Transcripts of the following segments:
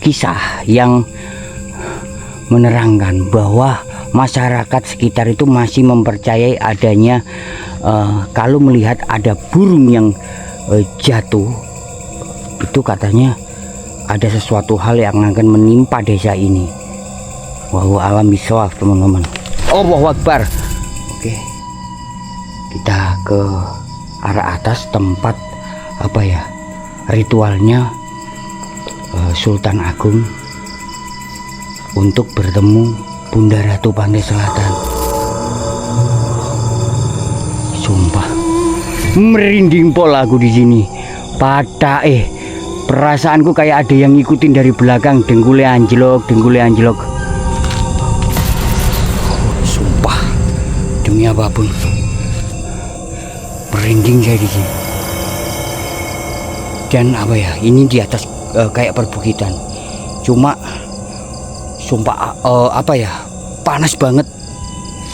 kisah yang menerangkan bahwa masyarakat sekitar itu masih mempercayai adanya kalau melihat ada burung yang jatuh, itu katanya ada sesuatu hal yang akan menimpa desa ini. Wallahu a'lam bishawab, teman-teman. Allahu Akbar. Oke, kita ke arah atas tempat apa ya, ritualnya Sultan Agung untuk bertemu Bunda Ratu Pantai Selatan. Sumpah merinding pol aku di sini. Pada perasaanku kayak ada yang ngikutin dari belakang. Dengkule anjlok, dengkule anjlok. Sumpah demi apapun merinding saya di sini. Dan apa ya, ini di atas kayak perbukitan. Cuma sumpah apa ya, panas banget,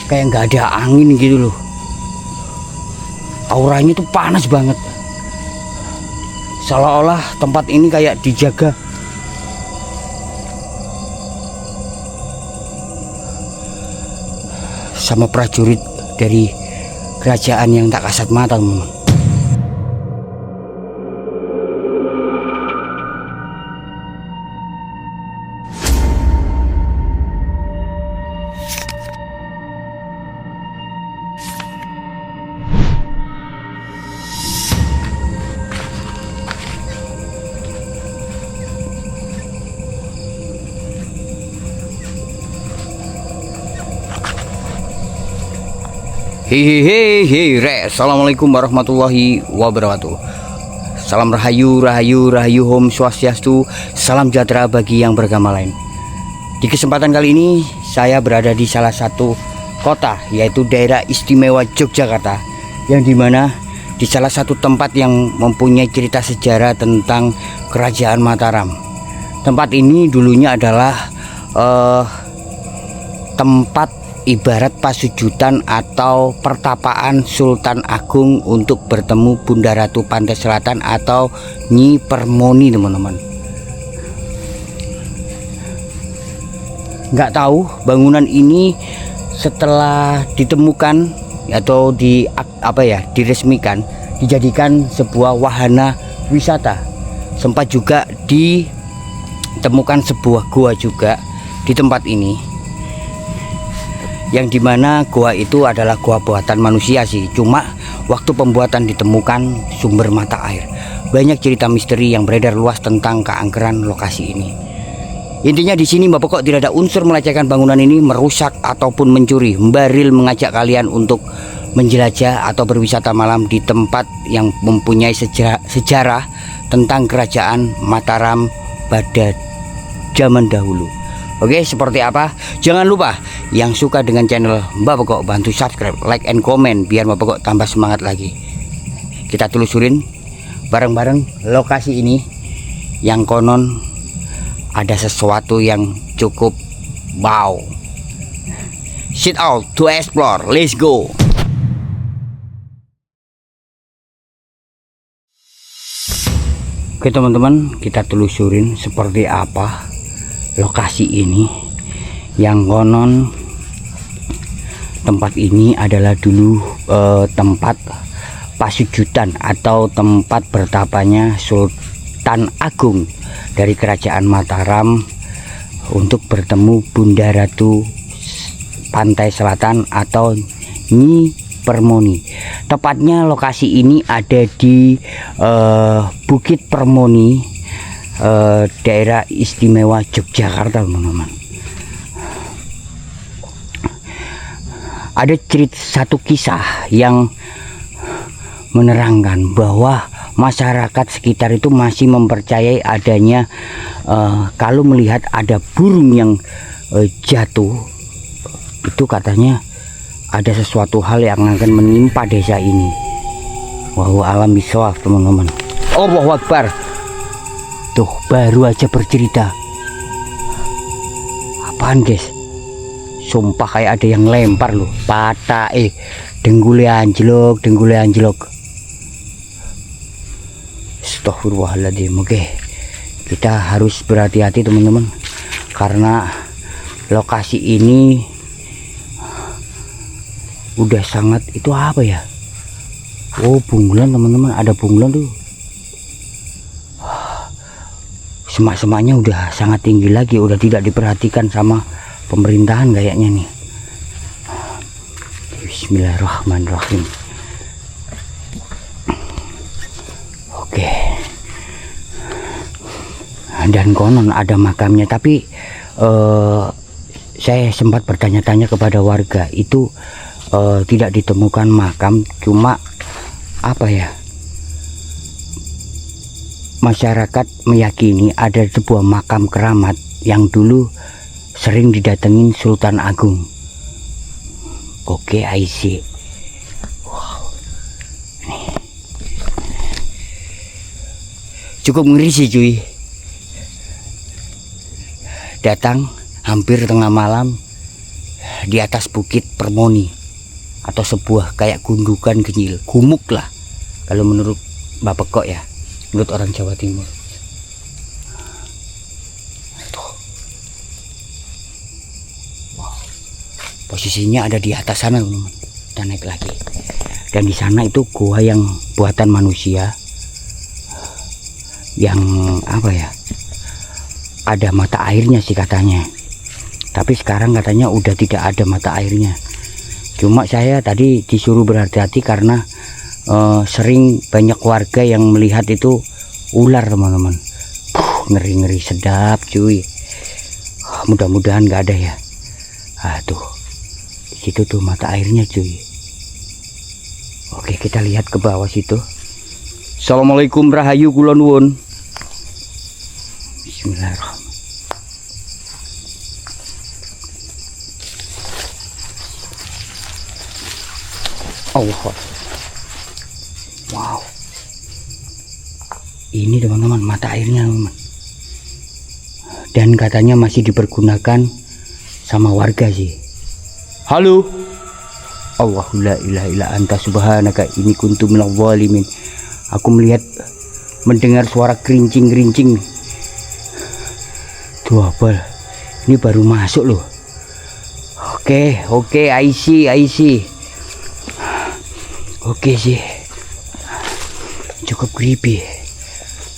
kayak nggak ada angin gitu loh. Auranya tuh panas banget, seolah-olah tempat ini kayak dijaga sama prajurit dari kerajaan yang tak kasat mata, teman. Hehehe, assalamualaikum warahmatullahi wabarakatuh. Salam rahayu, rahayu, rahayu, Om Swastiastu. Salam sejahtera bagi yang beragama lain. Di kesempatan kali ini saya berada di salah satu kota, yaitu daerah istimewa Yogyakarta, yang dimana di salah satu tempat yang mempunyai cerita sejarah tentang Kerajaan Mataram. Tempat ini dulunya adalah tempat ibarat pasujudan atau pertapaan Sultan Agung untuk bertemu Bunda Ratu Pantai Selatan atau Nyi Permoni, teman-teman. Nggak tahu bangunan ini setelah ditemukan atau diresmikan, dijadikan sebuah wahana wisata. Sempat juga ditemukan sebuah gua juga di tempat ini, yang dimana gua itu adalah gua buatan manusia sih. Cuma waktu pembuatan ditemukan sumber mata air. Banyak cerita misteri yang beredar luas tentang keangkeran lokasi ini. Intinya di sini Mbak Pokok tidak ada unsur melecehkan bangunan ini, merusak ataupun mencuri. Mbaril mengajak kalian untuk menjelajah atau berwisata malam di tempat yang mempunyai sejarah tentang Kerajaan Mataram pada zaman dahulu. Oke, seperti apa? Jangan lupa yang suka dengan channel Mbak Pokok bantu subscribe, like, and comment biar Mbak Pokok tambah semangat lagi. Kita telusurin bareng-bareng lokasi ini yang konon ada sesuatu yang cukup wow. Sit out to explore. Let's go. Oke teman-teman, kita telusurin seperti apa lokasi ini, yang konon tempat ini adalah dulu tempat pasujudan atau tempat bertapanya Sultan Agung dari Kerajaan Mataram untuk bertemu Bunda Ratu Pantai Selatan atau Nyi Permoni. Tepatnya lokasi ini ada di Bukit Permoni, daerah istimewa Yogyakarta, teman-teman. Ada satu kisah yang menerangkan bahwa masyarakat sekitar itu masih mempercayai adanya kalau melihat ada burung yang jatuh, itu katanya ada sesuatu hal yang akan menimpa desa ini. Wallahu a'lam bishawab, teman-teman. Allahu Akbar. Tuh baru aja bercerita. Apaan guys? Sumpah kayak ada yang lempar loh. Patah denggule anjlok, denggule anjlok. Astagfirullahaladzim. Oke, kita harus berhati-hati teman-teman, karena lokasi ini udah sangat, itu apa ya, oh bunglon teman-teman, ada bunglon tuh, semak-semaknya udah sangat tinggi lagi, udah tidak diperhatikan sama pemerintahan kayaknya nih. Bismillahirrahmanirrahim. Oke. Dan konon ada makamnya, tapi saya sempat bertanya-tanya kepada warga, itu tidak ditemukan makam, cuma apa ya, masyarakat meyakini ada sebuah makam keramat yang dulu sering didatengin Sultan Agung. Oke, I see. Wow. Nih. Cukup ngeri sih cuy, datang hampir tengah malam di atas bukit Permoni, atau sebuah kayak gundukan kenyil, gumuk lah kalau menurut Bapak kok ya, menurut orang Jawa Timur. Tuh. Wow. Posisinya ada di atas sana teman-teman, kita naik lagi, dan di sana itu gua yang buatan manusia, yang apa ya, ada mata airnya sih katanya, tapi sekarang katanya udah tidak ada mata airnya. Cuma saya tadi disuruh berhati-hati karena sering banyak warga yang melihat itu ular teman-teman. Ngeri-ngeri sedap cuy. Mudah-mudahan nggak ada ya. Tuh di situ tuh mata airnya cuy. Oke, kita lihat ke bawah situ. Assalamualaikum rahayu kula nuwun. Bismillahirrahmanirrahim. Allah. Wow. Ini teman-teman mata airnya teman-teman. Dan katanya masih dipergunakan sama warga sih. Halo. Allahu la ilaha illa anta subhanaka inni kuntu minadh dhalimin. Aku mendengar suara gerincing-gerincing. Tuh apa? Ini baru masuk loh. Oke, I see. Oke sih, cukup creepy.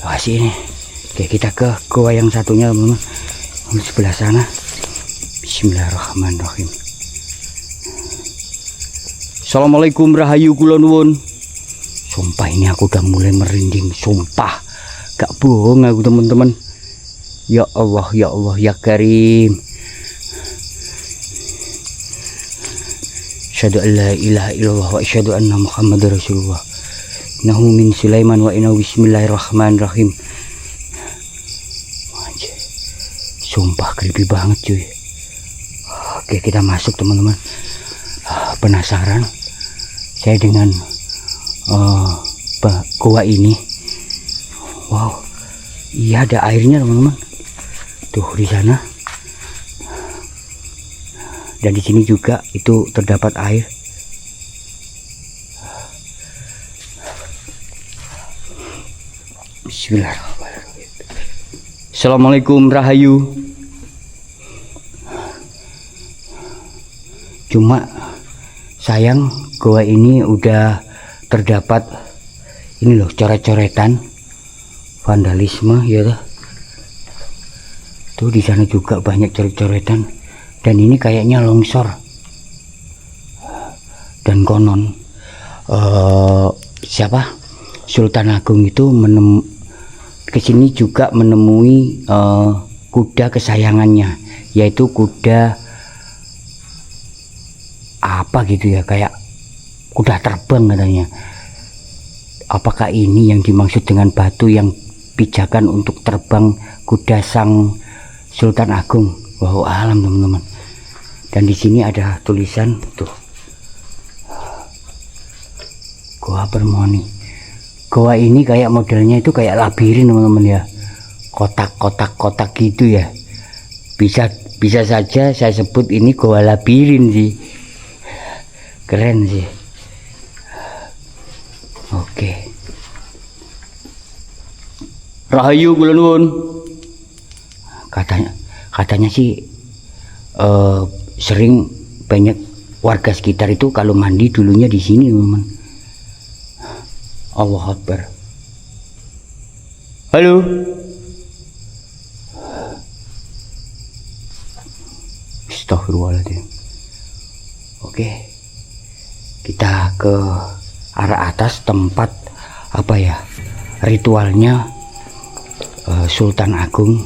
Wah sini, oke kita ke gua yang satunya teman-teman, di sebelah sana. Bismillahirrahmanirrahim. Assalamualaikum rahayu kula nuwun. Sumpah ini aku udah mulai merinding, sumpah, gak bohong aku teman-teman. Ya Allah ya Karim. Asyhadu an la ilaha illallah wa asyhadu anna Muhammadar Rasulullah. Innahu min Sulaiman wa innahu bismillahirrahmanirrahim. Sumpah creepy banget cuy. Oke, kita masuk teman-teman. Penasaran saya dengan gua ini. Wow, iya ada airnya teman-teman. Tuh di sana. Dan di sini juga itu terdapat air. Bismillahirrahmanirrahim. Assalamualaikum rahayu. Cuma sayang gua ini udah terdapat ini loh, coret-coretan vandalisme ya tuh. Tuh di sana juga banyak coret-coretan. Dan ini kayaknya longsor. Dan konon siapa Sultan Agung itu kesini juga menemui kuda kesayangannya, yaitu kuda apa gitu ya, kayak kuda terbang katanya. Apakah ini yang dimaksud dengan batu yang pijakan untuk terbang kuda sang Sultan Agung? Wow, alam teman-teman. Dan di sini ada tulisan tuh, Gua Permoni. Gua ini kayak modelnya itu kayak labirin teman-teman ya, kotak gitu ya. Bisa saja saya sebut ini gua labirin sih. Keren sih. Oke. Rahayu kula nuwun. Katanya sih sering banyak warga sekitar itu kalau mandi dulunya di sini, teman-teman. Allahu Akbar. Halo. Astagfirullahaladzim. Oke, kita ke arah atas tempat apa ya, ritualnya Sultan Agung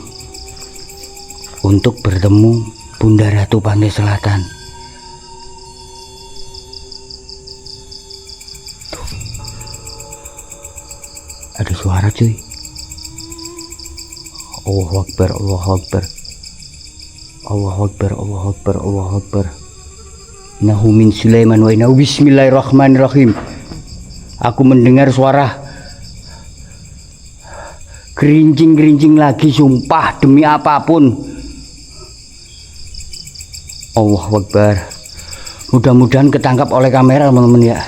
untuk bertemu Bunda Ratu Pantai Selatan. Tuh. Ada suara cuy. Allahu Akbar, Allahu Akbar, Allahu Akbar, Allahu Akbar, Allahu Akbar. Innahu min Sulaiman wa innahu bismillahirrahmanirrahim. Aku mendengar suara gerinjing-gerinjing lagi, sumpah demi apapun. Allahu Akbar. Mudah-mudahan ketangkap oleh kamera, teman-teman ya.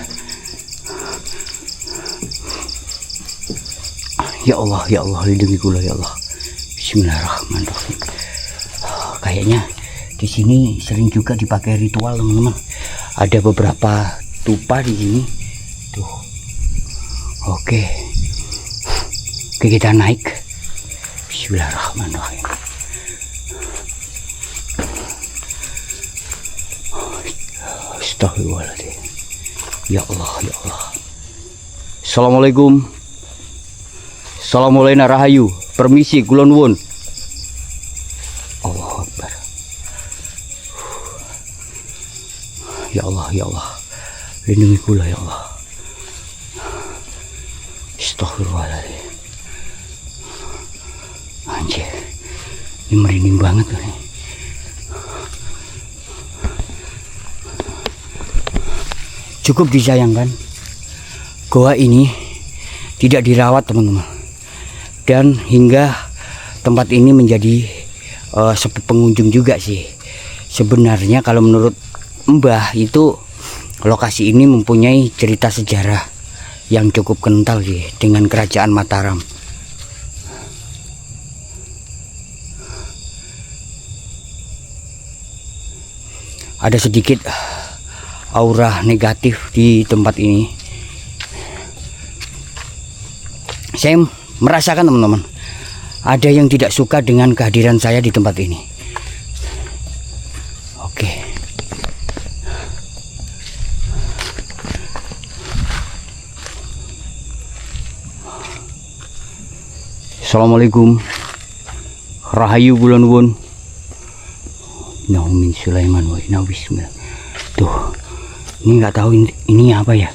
Ya Allah, ya Allah, lindungi kula ya Allah. Bismillahirrahmanirrahim. Kayaknya di sini sering juga dipakai ritual, teman-teman. Ada beberapa tupa di sini. Tuh. Oke. Oke, kita naik. Bismillahirrahmanirrahim. Astagfirullahaladzim. Ya Allah, ya Allah. Assalamualaikum. Assalamualaikum rahayu. Permisi kula nuwun. Allahu Akbar. Ya Allah, ya Allah. Lindungi kula ya Allah. Astagfirullahaladzim. Anjir, ini merinding banget nih. Cukup disayangkan, goa ini tidak dirawat, teman-teman. Dan hingga tempat ini menjadi sepi pengunjung juga sih. Sebenarnya kalau menurut Mbah itu lokasi ini mempunyai cerita sejarah yang cukup kental sih dengan kerajaan Mataram. Ada sedikit aura negatif di tempat ini. Saya merasakan, teman-teman, ada yang tidak suka dengan kehadiran saya di tempat ini. Oke. Assalamualaikum. Rahayu kula nuwun. Innahu min Sulaiman wa innahu bismillah. Tuh. Ini nggak tahu ini apa ya.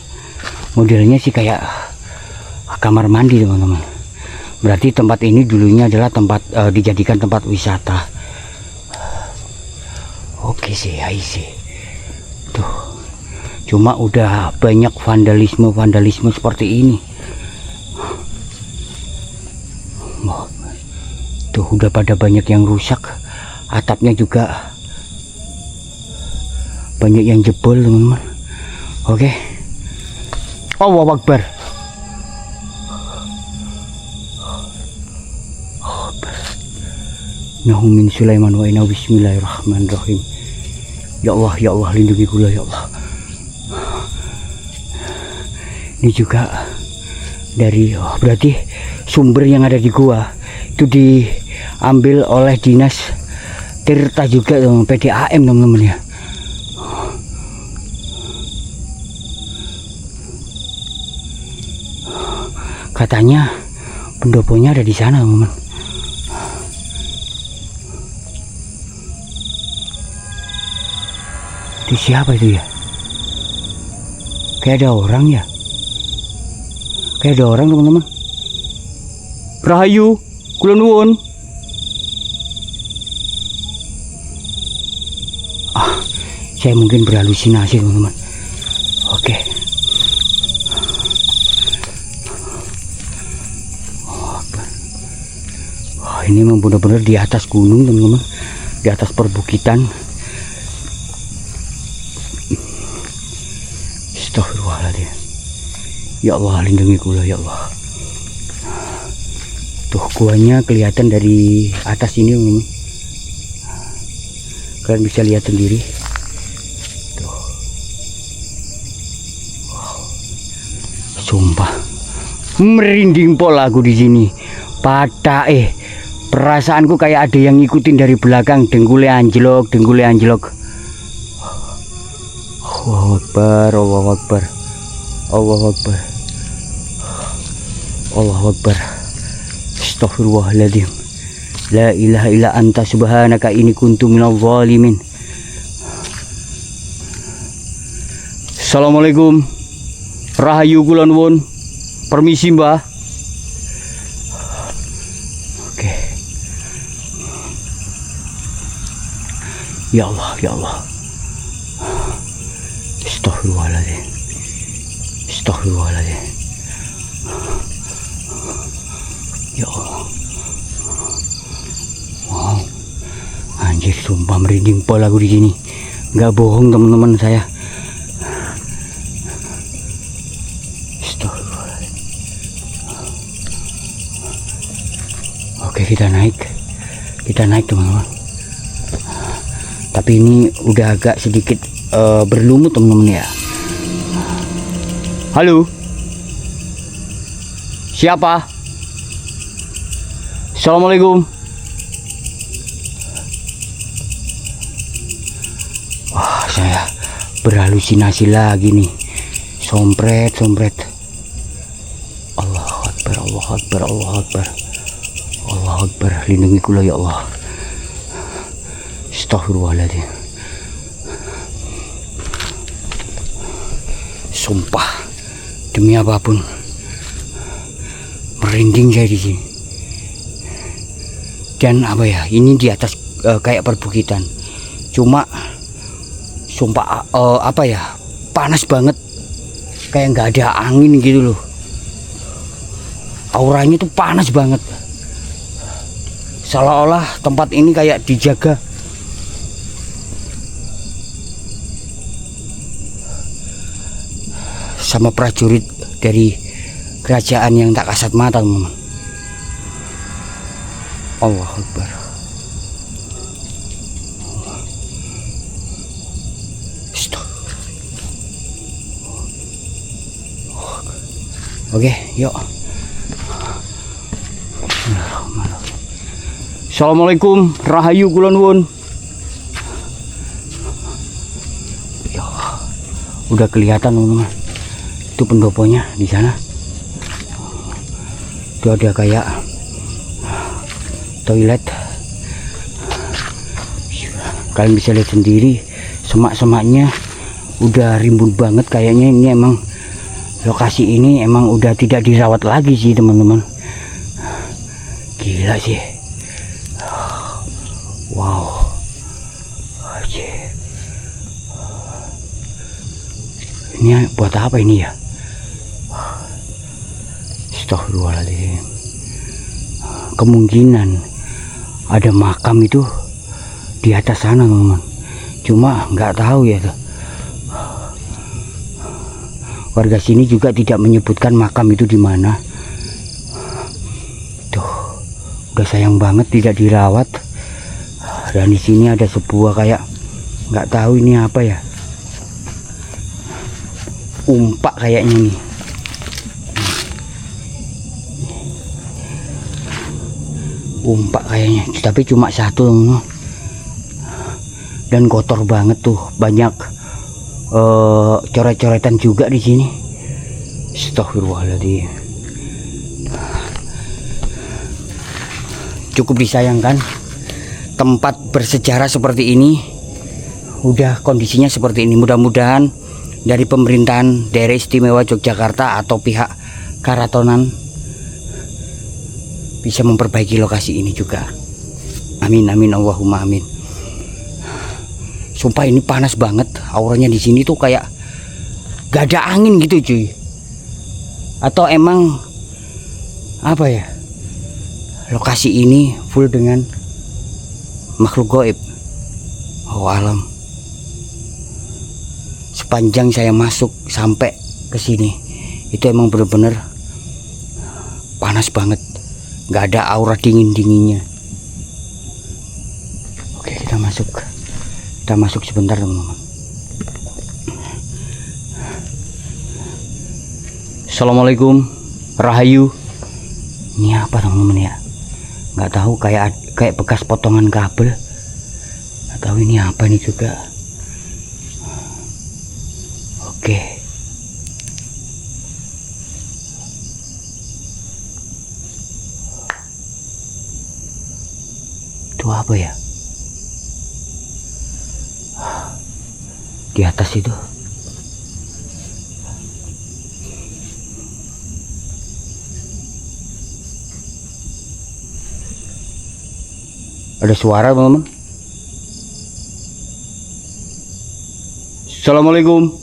Modelnya sih kayak kamar mandi, teman-teman. Berarti tempat ini dulunya adalah tempat dijadikan tempat wisata. Oke sih, hai sih. Tuh. Cuma udah banyak vandalisme seperti ini. Tuh udah pada banyak yang rusak. Atapnya juga banyak yang jebol, teman-teman. Oke. Allahu Akbar. Innahu min Sulaiman wa innahu bismillahirrahmanirrahim. Ya Allah, ya Allah, lindungi kula ya Allah. Ini juga dari berarti sumber yang ada di gua itu diambil oleh dinas Tirta juga, teman, PDAM, teman-teman ya. Katanya pendoponya ada di sana, teman-teman. Itu siapa itu ya? Kayak ada orang ya. Kayak ada orang, teman-teman. Rahayu, kula nuwun. Saya mungkin berhalusinasi, teman-teman. Oke. Wah, ini memang benar-benar di atas gunung, teman-teman. Di atas perbukitan. Astagfirullahaladzim. Ya Allah, lindungi kula ya Allah. Tuh guanya kelihatan dari atas ini, teman-teman. Kalian bisa lihat sendiri. Tuh. Wow. Sumpah merinding pola aku di sini. Pada perasaanku kayak ada yang ngikutin dari belakang. Dengkulnya anjlok, dengkulnya anjlok. Allahu Akbar, Allahu Akbar, Allahu Akbar, Allahu Akbar. Astaghfirullahaladzim. La ilaha illa anta subhanaka inni kuntu minadh dhalimin. Assalamualaikum. Rahayu kula nuwun. Permisi, Mbah. Oke. Ya Allah, ya Allah. Astaghfirullahaladzim. Astaghfirullahaladzim. Ya Allah. Wow. Anjir, sumpah merinding pol aku di sini. Nggak bohong teman-teman saya. Astaghfirullahaladzim. Oke, kita naik teman-teman. Tapi ini udah agak sedikit berlumut teman-teman ya. Halo, siapa? Assalamualaikum. Wah, saya berhalusinasi lagi nih. Sompret. Allahu Akbar, Allahu Akbar, Allahu Akbar, Allahu Akbar. Lindungi kula ya Allah. Astaghfirullahaladzim. Sumpah, demi apapun merinding saya di sini. Dan apa ya, ini di atas kayak perbukitan. Cuma sumpah apa ya, panas banget, kayak nggak ada angin gitu loh. Auranya tuh panas banget, seolah-olah tempat ini kayak dijaga sama prajurit dari kerajaan yang tak kasat mata, teman. Allahu Akbar. Oke, yuk. Assalamualaikum, rahayu kula nuwun. Ya, udah kelihatan teman-teman. Itu pendoponya di sana. Itu ada kayak toilet. Kalian bisa lihat sendiri, semak-semaknya udah rimbun banget. Kayaknya ini emang lokasi ini emang udah tidak dirawat lagi sih teman-teman. Gila sih. Wow. Ini buat apa ini ya? Astagfirullahaladzim. Kemungkinan ada makam itu di atas sana teman-teman. Cuma nggak tahu ya tuh. Warga sini juga tidak menyebutkan makam itu di mana. Tuh, udah sayang banget tidak dirawat. Dan di sini ada sebuah kayak nggak tahu ini apa ya. Umpak kayaknya nih. Umpak kayaknya, tapi cuma satu teman-teman. Dan kotor banget tuh, banyak coret-coretan juga di sini. Astagfirullahaladzim. Cukup disayangkan, tempat bersejarah seperti ini udah kondisinya seperti ini. Mudah-mudahan dari pemerintahan Daerah Istimewa Yogyakarta atau pihak Karatonan bisa memperbaiki lokasi ini juga. Amin amin Allahumma amin. Sumpah ini panas banget, auranya di sini tuh kayak gak ada angin gitu cuy. Atau emang apa ya, lokasi ini full dengan makhluk gaib. Oh alam. Sepanjang saya masuk sampai ke sini itu emang bener-bener panas banget, gak ada aura dingin-dinginnya. Oke, kita masuk. Kita masuk sebentar teman-teman. Assalamualaikum, Rahayu. Ini apa teman-teman ya? Nggak tahu, kayak bekas potongan kabel. Nggak tahu ini apa ini juga. Oke. Itu apa ya? Di atas itu. Ada suara teman-teman. Assalamualaikum,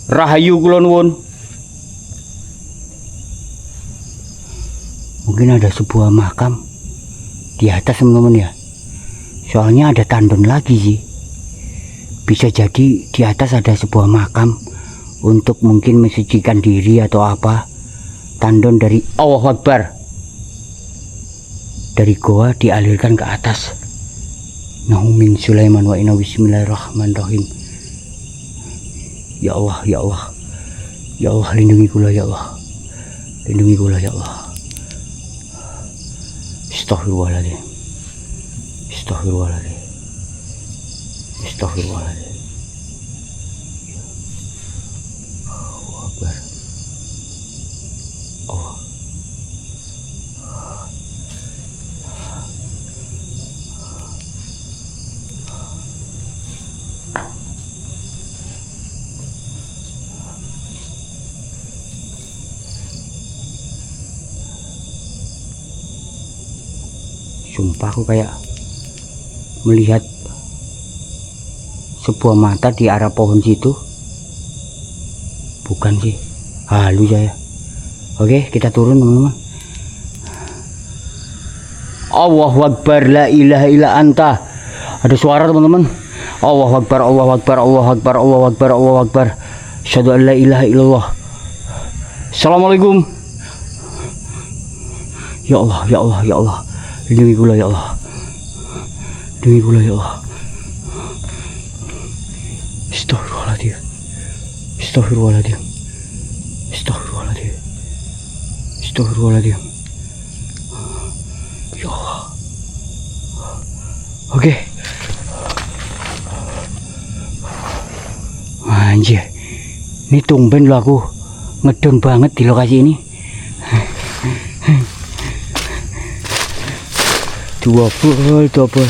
Rahayu kula nuwun. Mungkin ada sebuah makam di atas teman-teman ya. Soalnya ada tandon lagi sih. Bisa jadi di atas ada sebuah makam untuk mungkin mensucikan diri atau apa. Tandon dari Allahu Akbar. Dari goa dialirkan ke atas. Nahumin Sulaiman wa inna bismillahirrahmanirrahim. Ya Allah, ya Allah, ya Allah, lindungi kula ya Allah, lindungi kula ya Allah. Astaghfirullahaladzim, astaghfirullahaladzim, astaghfirullahaladzim. Allahu Akbar. Allah. Sumpah aku kayak melihat sebuah mata di arah pohon situ. Bukan sih, halu saya. Oke, kita turun teman-teman. Allahu Akbar, la ilaha illa anta. Ada suara teman-teman. Allahu Akbar, Allahu Akbar, Allahu Akbar, Allahu Akbar, Allahu Akbar. Asyhadu an la ilaha illallah. Assalamualaikum. Ya Allah, ya Allah, ya Allah. Lindungi kula ya Allah, lindungi kula ya Allah. Astaghfirullahaladzim, astaghfirullahaladzim, astaghfirullahaladzim, astaghfirullahaladzim. Ya Allah. Oke. Anjir, ini tumben lo aku ngedon banget di lokasi ini. Double.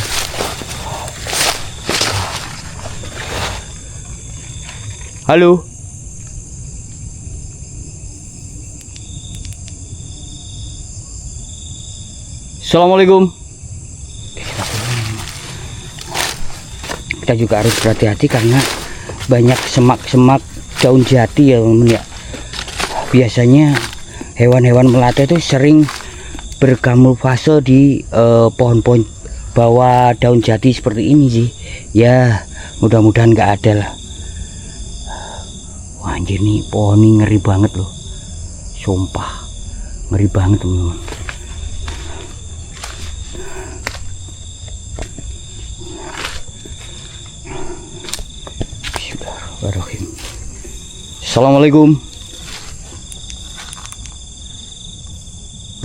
Halo. Assalamualaikum. Kita juga harus berhati-hati karena banyak semak-semak daun jati ya teman-teman ya. Biasanya hewan-hewan melata itu sering berkamuflase di pohon-pohon bawah daun jati seperti ini sih. Ya mudah-mudahan nggak ada lah. Wah anjir, nih pohon ini ngeri banget loh, sumpah ngeri banget teman-teman. Bismillahirrahmanirrahim. Assalamualaikum,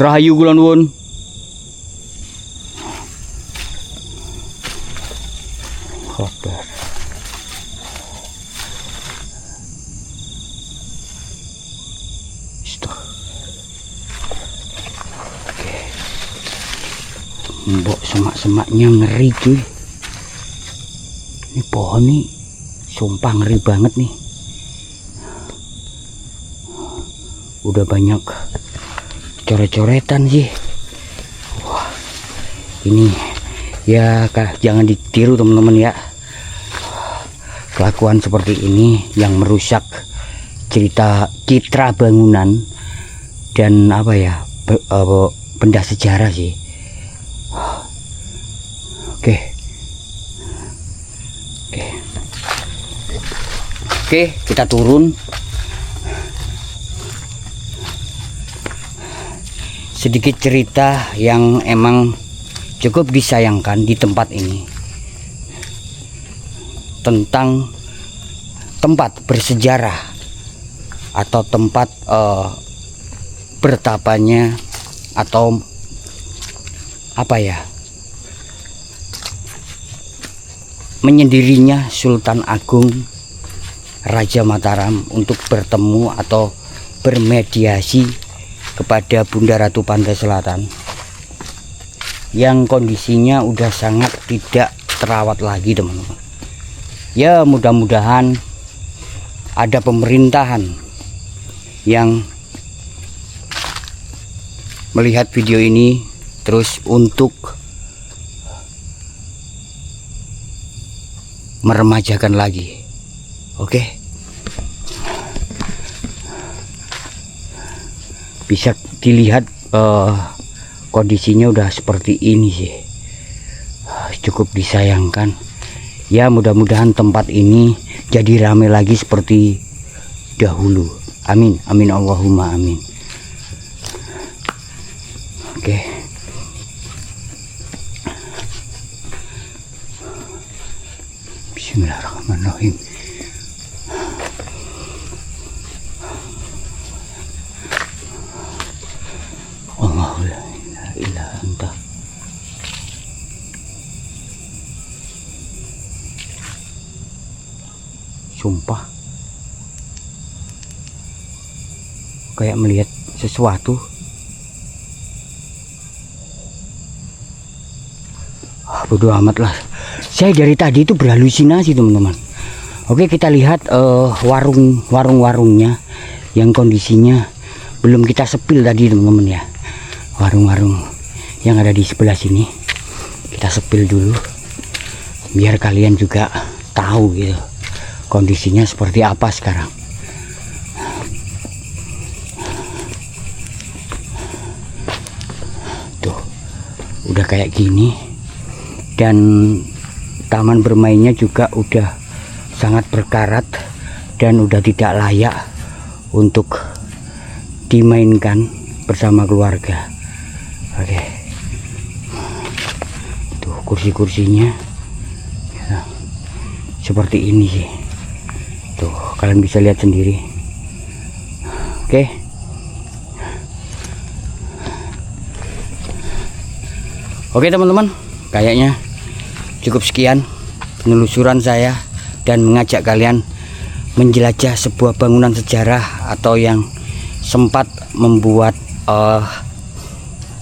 Rahayu kula nuwun. Khobar. Oke. Mbok semak-semaknya ngeri cuy. Ini pohon nih sumpah ngeri banget nih. Udah banyak coret-coretan sih. Wah, ini ya jangan ditiru teman-teman ya. Kelakuan seperti ini yang merusak citra bangunan dan apa ya, benda sejarah sih. Oke, kita turun. Sedikit cerita yang emang cukup disayangkan di tempat ini. tentang tempat bersejarah atau tempat bertapanya atau apa ya, menyendirinya Sultan Agung Raja Mataram untuk bertemu atau bermediasi kepada Bunda Ratu Pantai Selatan yang kondisinya udah sangat tidak terawat lagi, teman-teman. Ya, mudah-mudahan ada pemerintahan yang melihat video ini terus untuk meremajakan lagi. Oke, bisa dilihat kondisinya udah seperti ini sih, cukup disayangkan. Ya, mudah-mudahan tempat ini jadi ramai lagi seperti dahulu. Amin, amin, Allahumma amin. Oke. Bismillahirrahmanirrahim. Allahu la ilaha illa anta. Sumpah kayak melihat sesuatu. Bodoh amat lah, saya dari tadi itu berhalusinasi, teman-teman. Oke, kita lihat warung-warungnya yang kondisinya belum kita sepil tadi, teman-teman ya. Warung-warung yang ada di sebelah sini kita sepil dulu biar kalian juga tahu gitu kondisinya seperti apa sekarang. Tuh, udah kayak gini, dan taman bermainnya juga udah sangat berkarat dan udah tidak layak untuk dimainkan bersama keluarga. Oke, tuh kursi-kursinya ya, seperti ini sih. Tuh, kalian bisa lihat sendiri. Oke. Oke, teman-teman, kayaknya cukup sekian penelusuran saya dan mengajak kalian menjelajah sebuah bangunan sejarah atau yang sempat membuat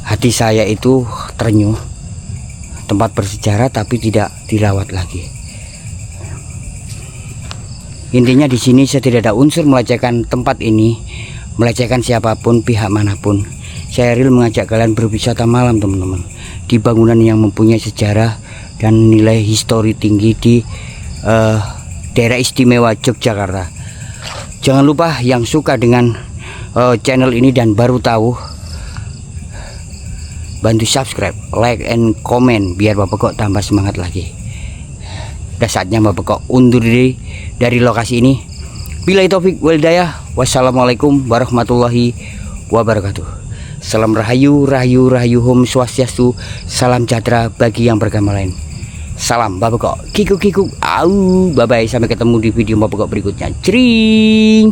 hati saya itu terenyuh. Tempat bersejarah tapi tidak dirawat lagi. Intinya di sini saya tidak ada unsur melecehkan tempat ini, melecehkan siapapun, pihak manapun. Saya real mengajak kalian berwisata malam, teman-teman, di bangunan yang mempunyai sejarah dan nilai histori tinggi di daerah istimewa Yogyakarta. Jangan lupa yang suka dengan channel ini dan baru tahu, bantu subscribe, like, and comment biar Bapak kok tambah semangat lagi. Udah saatnya Bapak kok undur diri dari lokasi ini. Billahi taufik wal hidayah. Wassalamualaikum warahmatullahi wabarakatuh. Salam rahayu, rahayu, rahayu, hum swastiastu. Salam sejahtera bagi yang beragama lain. Salam Bapak kok, kikuk kikuk, au, bye bye, sampai ketemu di video Bapak kok berikutnya. Cring.